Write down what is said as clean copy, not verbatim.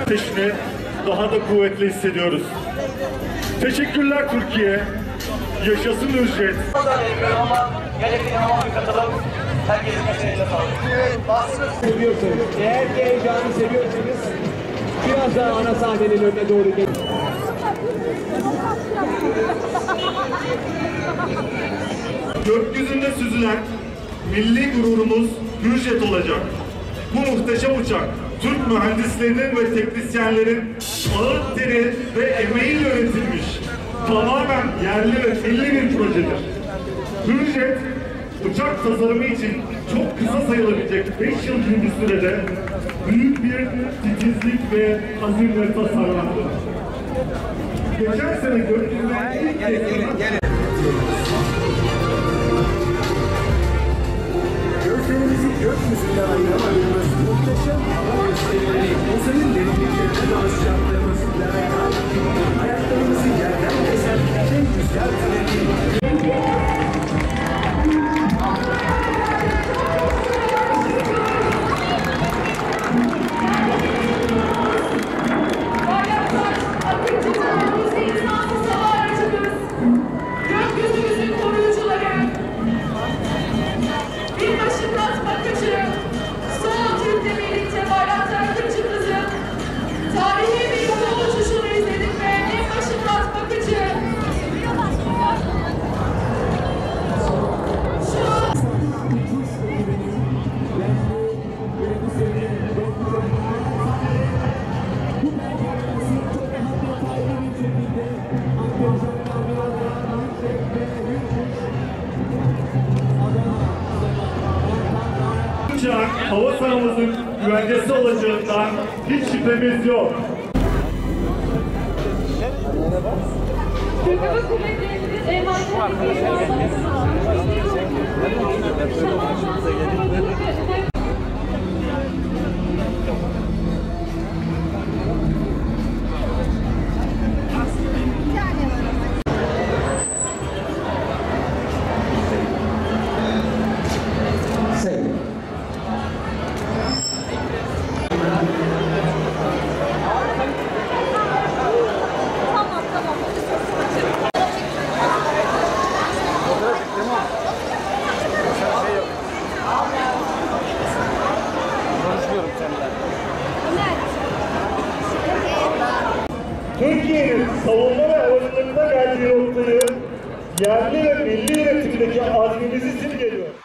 ateşini daha da kuvvetli hissediyoruz. Teşekkürler Türkiye. Yaşasın ücret. Eğer ki heyecanı seviyorsanız biraz daha ana sahnenin önüne doğru gelin. Gökyüzünde süzülen milli gururumuz Hürjet olacak. Bu muhteşem uçak, Türk mühendislerinin ve teknisyenlerin ağır teri ve emeğiyle üretilmiş, tamamen yerli ve milli bir projedir. Hürjet, uçak tasarımı için çok kısa sayılabilecek 5 yıl gibi bir sürede büyük bir titizlik ve azimle tasarlandı. Geçen sene gökyüzüne ilk kez Gözlerimizi gökyüzünden ayıramadığımız muhteşem hava gösterileri, insanın derinliklerine dalış yaptığımız ayaklarımızı yerden kesen en güzel tüneli. Uçak hava sahamızın güvencesi olacağından hiç şüphemiz yok. Türk Hava Kuvvetleri'nin envanterindeki Türkiye'nin savunma ve havacılığında geldiği noktayı yerli ve milli üretimdeki azmimizi simgeliyor.